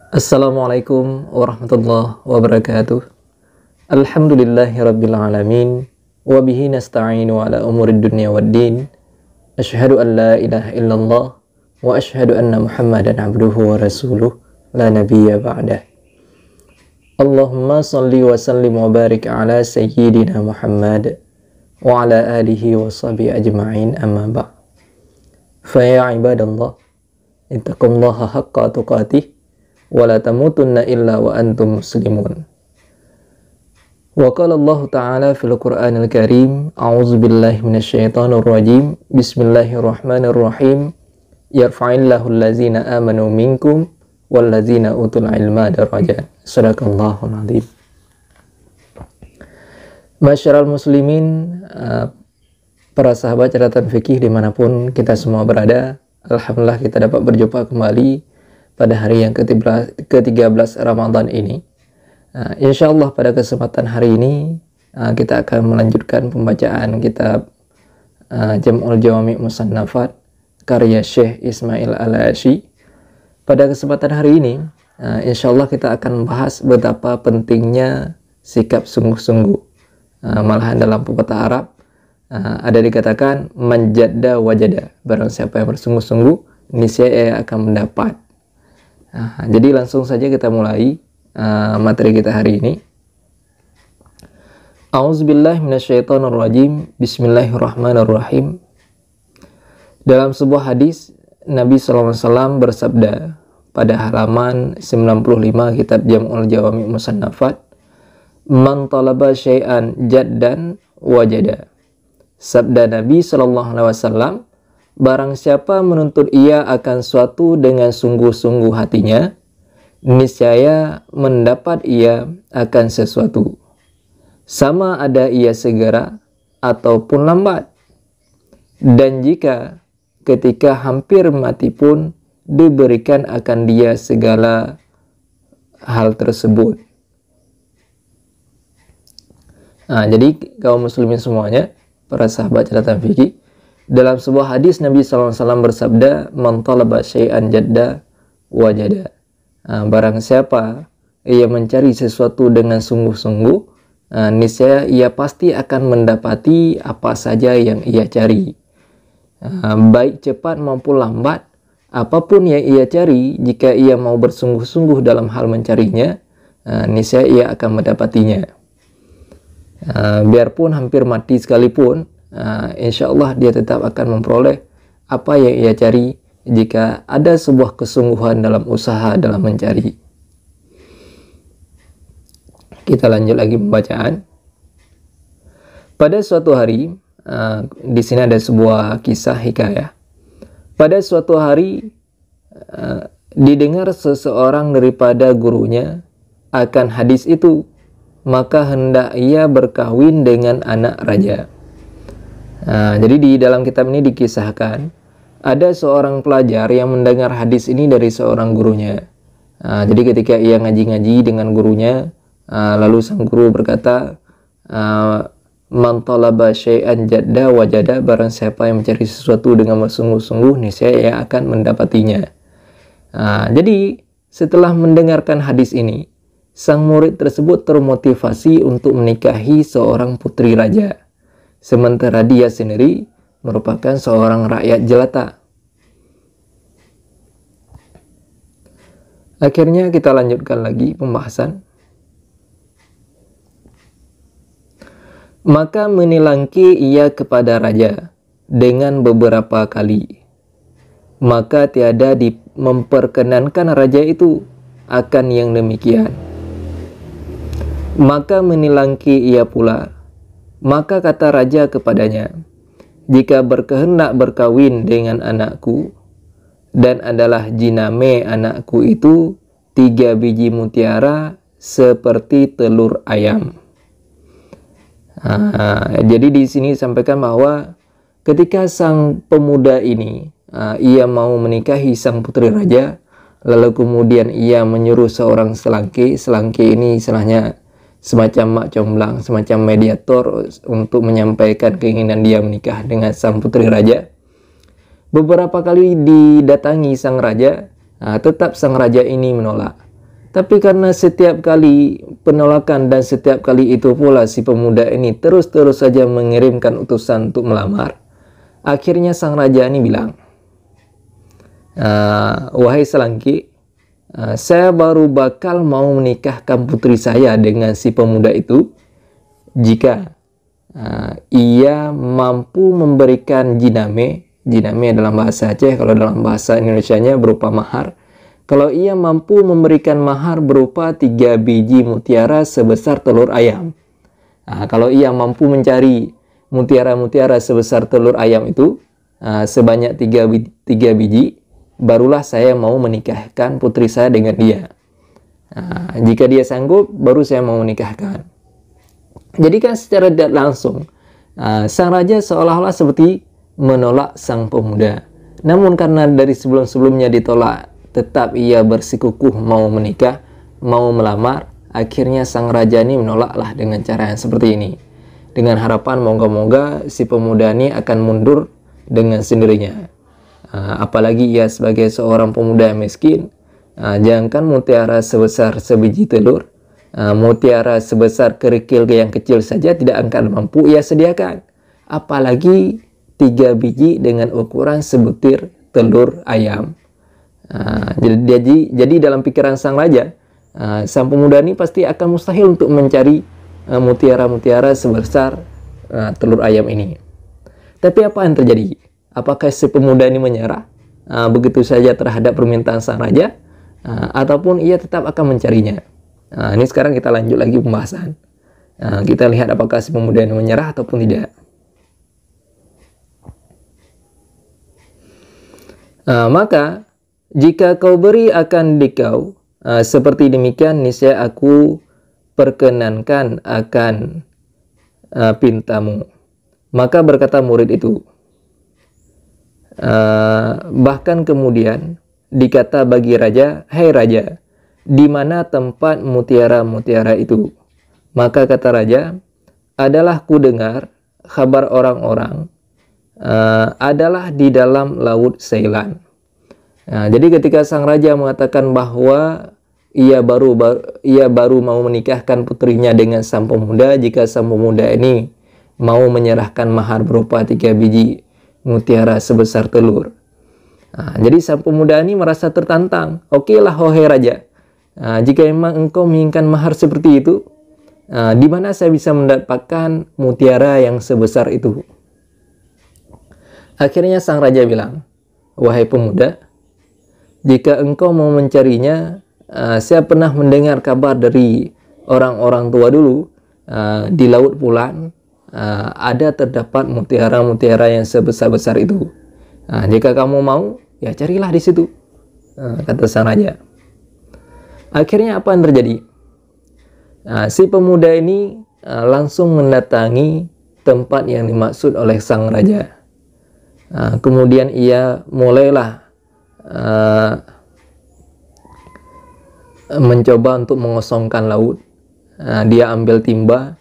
Assalamualaikum warahmatullahi wabarakatuh. Alhamdulillahirabbil alamin wa bihi nasta'inu ala umurid dunya waddin. Asyhadu an la ilaha illallah wa asyhadu anna Muhammadan abduhu wa rasuluh la nabiyya ba'dah. Allahumma salli wa sallim wa barik ala sayyidina Muhammad wa ala alihi wa sahbihi ajma'in, amma ba'. Fa ya ibadallah, ittaqullaha haqqa tuqatih wa la tamutunna illa wa antum muslimun. Wa qala Allah Ta'ala fil Qur'anil Karim, a'udzu billahi minasyaitonir rajim. Bismillahirrahmanirrahim. Yarfa'illahu allazina amanu minkum wallazina utul ilma darajat. Shadaqallahul azim. Masyarul muslimin, para sahabat catatan fikih dimanapun kita semua berada, alhamdulillah kita dapat berjumpa kembali pada hari yang ke-13 Ramadan ini. Insyaallah pada kesempatan hari ini kita akan melanjutkan pembacaan kitab Jam'ul Jawami' Musannafat karya Syekh Ismail Al-Asy. Pada kesempatan hari ini insyaallah kita akan membahas betapa pentingnya sikap sungguh-sungguh. Malahan dalam pepatah Arab ada dikatakan manjadda wajada, barang siapa yang bersungguh-sungguh niscaya akan mendapat. Jadi langsung saja kita mulai materi kita hari ini. A'udzubillahi minasyaitonirrajim. Bismillahirrahmanirrahim. Dalam sebuah hadis Nabi SAW bersabda pada halaman 95 kitab Jam'ul Jawami' Musannafat, man talaba syai'an jaddan wajada. Sabda Nabi SAW, barang siapa menuntut ia akan suatu dengan sungguh-sungguh hatinya, niscaya mendapat ia akan sesuatu, sama ada ia segera ataupun lambat. Dan jika ketika hampir mati pun diberikan akan dia segala hal tersebut. Jadi kaum muslimin semuanya, para sahabat catatan fikih, dalam sebuah hadis Nabi SAW bersabda, man talaba syai'an jadda wajada. Barang siapa ia mencari sesuatu dengan sungguh-sungguh, niscaya ia pasti akan mendapati apa saja yang ia cari. Baik cepat maupun lambat, apapun yang ia cari, jika ia mau bersungguh-sungguh dalam hal mencarinya, niscaya ia akan mendapatinya. Biarpun hampir mati sekalipun, insyaallah dia tetap akan memperoleh apa yang ia cari jika ada sebuah kesungguhan dalam usaha dalam mencari. Kita lanjut lagi pembacaan. Pada suatu hari, di sini ada sebuah kisah hikayah. Pada suatu hari didengar seseorang daripada gurunya akan hadis itu, maka hendak ia berkahwin dengan anak raja. Jadi di dalam kitab ini dikisahkan ada seorang pelajar yang mendengar hadis ini dari seorang gurunya. Jadi ketika ia ngaji-ngaji dengan gurunya, lalu sang guru berkata, man talaba syai'an jadda wajada, barang siapa yang mencari sesuatu dengan bersungguh-sungguh niscaya ia akan mendapatinya. Jadi setelah mendengarkan hadis ini, sang murid tersebut termotivasi untuk menikahi seorang putri raja, sementara dia sendiri merupakan seorang rakyat jelata. Akhirnya kita lanjutkan lagi pembahasan. Maka menilangki ia kepada raja dengan beberapa kali. Maka tiada memperkenankan raja itu akan yang demikian. Maka menilangki ia pula. Maka kata raja kepadanya, jika berkehendak berkawin dengan anakku, dan adalah jiname anakku itu 3 biji mutiara seperti telur ayam. Jadi di sini disampaikan bahwa ketika sang pemuda ini ia mau menikahi sang putri raja, lalu kemudian ia menyuruh seorang selangki. Selangki ini istilahnya semacam mak comblang, semacam mediator untuk menyampaikan keinginan dia menikah dengan sang putri raja. Beberapa kali didatangi sang raja, tetap sang raja ini menolak. Tapi karena setiap kali penolakan dan setiap kali itu pula si pemuda ini terus-terus saja mengirimkan utusan untuk melamar, akhirnya sang raja ini bilang, wahai Selangki, saya baru bakal mau menikahkan putri saya dengan si pemuda itu jika ia mampu memberikan jiname dalam bahasa Aceh, kalau dalam bahasa Indonesianya berupa mahar. Kalau ia mampu memberikan mahar berupa 3 biji mutiara sebesar telur ayam. Kalau ia mampu mencari mutiara-mutiara sebesar telur ayam itu sebanyak 3 biji, barulah saya mau menikahkan putri saya dengan dia. Jika dia sanggup, baru saya mau menikahkan. Jadi kan secara tidak langsung, sang raja seolah-olah seperti menolak sang pemuda. Namun karena dari sebelum-sebelumnya ditolak, tetap ia bersikukuh mau menikah, mau melamar. Akhirnya sang raja ini menolaklah dengan cara yang seperti ini, dengan harapan moga-moga si pemuda ini akan mundur dengan sendirinya. Apalagi ia sebagai seorang pemuda yang miskin, jangankan mutiara sebesar sebiji telur, mutiara sebesar kerikil yang kecil saja tidak akan mampu ia sediakan, apalagi 3 biji dengan ukuran sebutir telur ayam. Jadi dalam pikiran sang raja, sang pemuda ini pasti akan mustahil untuk mencari mutiara-mutiara sebesar telur ayam ini. Tapi apa yang terjadi? Apakah si pemuda ini menyerah begitu saja terhadap permintaan sang raja, ataupun ia tetap akan mencarinya? Ini sekarang kita lanjut lagi pembahasan. Kita lihat apakah si pemuda ini menyerah ataupun tidak. Maka jika kau beri akan dikau seperti demikian, niscaya aku perkenankan akan pintamu. Maka berkata murid itu, bahkan kemudian dikata bagi raja, hai raja, di mana tempat mutiara-mutiara itu? Maka kata raja, adalah ku dengar kabar orang-orang adalah di dalam laut Ceylan. Jadi ketika sang raja mengatakan bahwa ia baru mau menikahkan putrinya dengan sang pemuda jika sang pemuda ini mau menyerahkan mahar berupa 3 biji mutiara sebesar telur. Jadi sang pemuda ini merasa tertantang. Okelah, wahai raja, jika memang engkau menginginkan mahar seperti itu, di mana saya bisa mendapatkan mutiara yang sebesar itu? Akhirnya sang raja bilang, wahai pemuda, jika engkau mau mencarinya, saya pernah mendengar kabar dari orang-orang tua dulu, di Laut Pulan ada terdapat mutiara-mutiara yang sebesar-besar itu. Jika kamu mau, ya carilah di situ, kata sang raja. Akhirnya apa yang terjadi? Si pemuda ini langsung mendatangi tempat yang dimaksud oleh sang raja. Kemudian ia mulailah mencoba untuk mengosongkan laut. Dia ambil timba,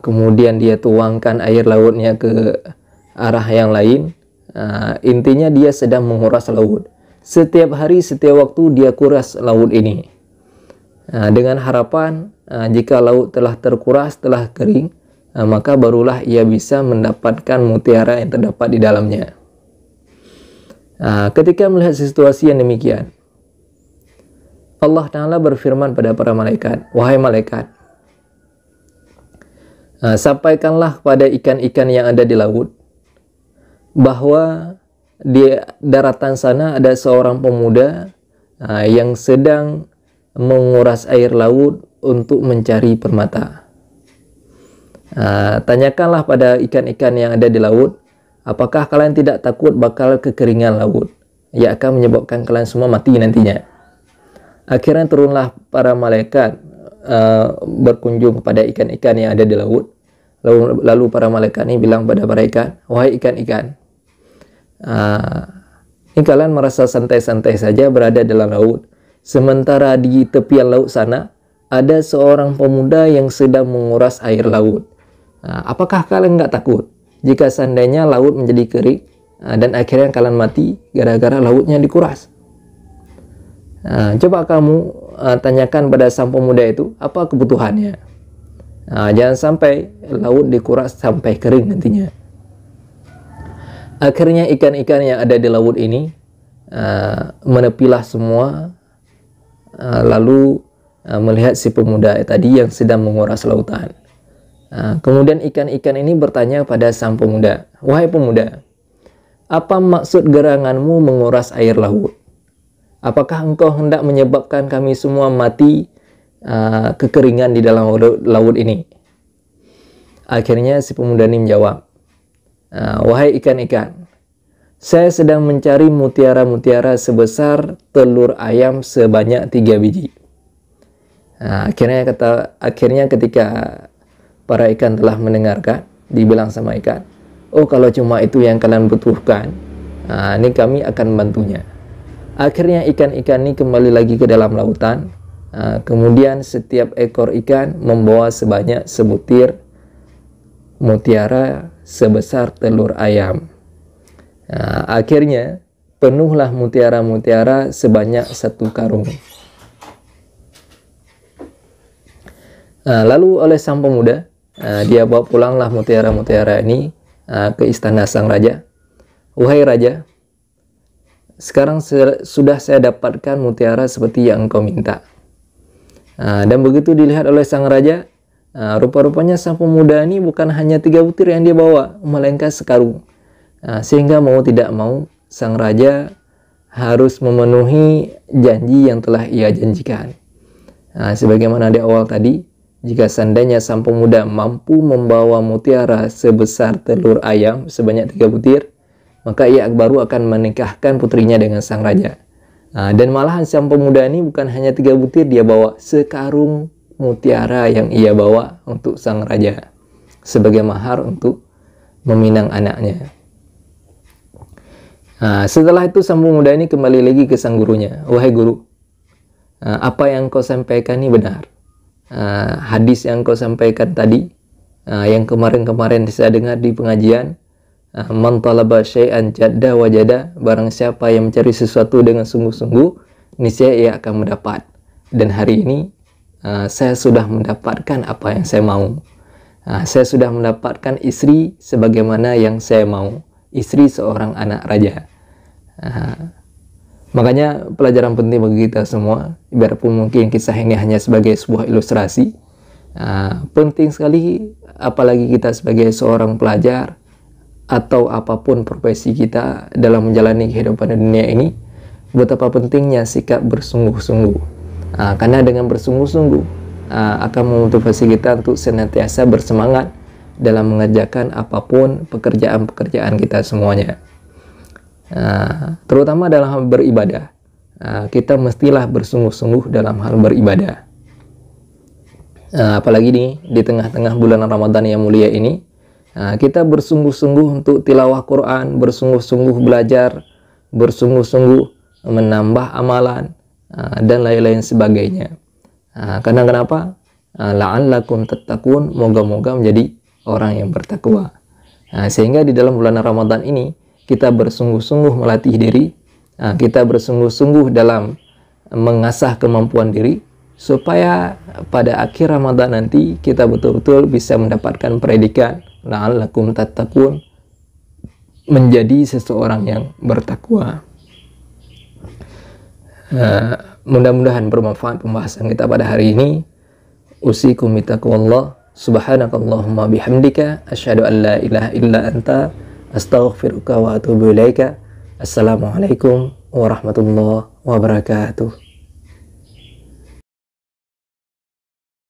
kemudian dia tuangkan air lautnya ke arah yang lain. Intinya dia sedang menguras laut. Setiap hari, setiap waktu dia kuras laut ini, dengan harapan jika laut telah terkuras, telah kering, maka barulah ia bisa mendapatkan mutiara yang terdapat di dalamnya. Ketika melihat situasi yang demikian, Allah Ta'ala berfirman pada para malaikat, wahai malaikat, sampaikanlah kepada ikan-ikan yang ada di laut bahwa di daratan sana ada seorang pemuda yang sedang menguras air laut untuk mencari permata. Tanyakanlah pada ikan-ikan yang ada di laut, apakah kalian tidak takut bakal kekeringan laut? Ia akan menyebabkan kalian semua mati nantinya. Akhirnya turunlah para malaikat berkunjung kepada ikan-ikan yang ada di laut. Lalu para malaikat ini bilang pada para ikan, wahai ikan-ikan, ini kalian merasa santai-santai saja berada dalam laut, sementara di tepian laut sana ada seorang pemuda yang sedang menguras air laut. Apakah kalian nggak takut jika seandainya laut menjadi kering dan akhirnya kalian mati gara-gara lautnya dikuras? Coba kamu tanyakan pada sang pemuda itu apa kebutuhannya. Jangan sampai laut dikuras sampai kering nantinya. Akhirnya ikan-ikan yang ada di laut ini menepilah semua, lalu melihat si pemuda tadi yang sedang menguras lautan. Kemudian ikan-ikan ini bertanya pada sang pemuda, "Wahai pemuda, apa maksud geranganmu menguras air laut? Apakah engkau hendak menyebabkan kami semua mati kekeringan di dalam laut ini?" Akhirnya si pemuda ini menjawab, "Wahai ikan-ikan, saya sedang mencari mutiara-mutiara sebesar telur ayam sebanyak 3 biji." Akhirnya ketika para ikan telah mendengarkan, dibilang sama ikan, "Oh, kalau cuma itu yang kalian butuhkan, ini kami akan membantunya." Akhirnya ikan-ikan ini kembali lagi ke dalam lautan. Kemudian setiap ekor ikan membawa sebanyak sebutir mutiara sebesar telur ayam. Akhirnya penuhlah mutiara-mutiara sebanyak 1 karung. Lalu oleh sang pemuda, dia bawa pulanglah mutiara-mutiara ini ke istana sang raja. "Wahai raja, sekarang sudah saya dapatkan mutiara seperti yang engkau minta." Dan begitu dilihat oleh sang raja, rupa-rupanya sang pemuda ini bukan hanya 3 butir yang dia bawa, melainkan sekarung. Sehingga mau tidak mau, sang raja harus memenuhi janji yang telah ia janjikan. Sebagaimana di awal tadi, jika seandainya sang pemuda mampu membawa mutiara sebesar telur ayam sebanyak 3 butir, maka ia baru akan menikahkan putrinya dengan sang raja. Dan malahan sang pemuda ini bukan hanya 3 butir dia bawa, sekarung mutiara yang ia bawa untuk sang raja sebagai mahar untuk meminang anaknya. Setelah itu sang pemuda ini kembali lagi ke sang gurunya. "Wahai guru, apa yang kau sampaikan ini benar. Hadis yang kau sampaikan tadi, yang kemarin-kemarin saya dengar di pengajian, man talaba syai'an jadda wajada, barang siapa yang mencari sesuatu dengan sungguh-sungguh, niscaya ia akan mendapat. Dan hari ini saya sudah mendapatkan apa yang saya mau. Saya sudah mendapatkan istri sebagaimana yang saya mau, istri seorang anak raja." Makanya pelajaran penting bagi kita semua, biarpun mungkin kisah ini hanya sebagai sebuah ilustrasi, penting sekali apalagi kita sebagai seorang pelajar atau apapun profesi kita dalam menjalani kehidupan di dunia ini, betapa pentingnya sikap bersungguh-sungguh. Karena dengan bersungguh-sungguh akan memotivasi kita untuk senantiasa bersemangat dalam mengerjakan apapun pekerjaan-pekerjaan kita semuanya. Terutama dalam hal beribadah, kita mestilah bersungguh-sungguh dalam hal beribadah. Apalagi di tengah-tengah bulan Ramadan yang mulia ini, kita bersungguh-sungguh untuk tilawah Quran, bersungguh-sungguh belajar, bersungguh-sungguh menambah amalan, dan lain-lain sebagainya. Karena kenapa? La'allakum tattaqun, moga-moga menjadi orang yang bertakwa. Sehingga di dalam bulan Ramadan ini kita bersungguh-sungguh melatih diri, kita bersungguh-sungguh dalam mengasah kemampuan diri, supaya pada akhir Ramadan nanti kita betul-betul bisa mendapatkan predikat la'allakum tattaqun, menjadi seseorang yang bertakwa. Mudah-mudahan bermanfaat pembahasan kita pada hari ini. Usikum bitaqwallah. Subhanakallahumma bihamdika asyhadu an la ilaha illa anta astaghfiruka wa atubu ilaika. Assalamualaikum warahmatullahi wabarakatuh.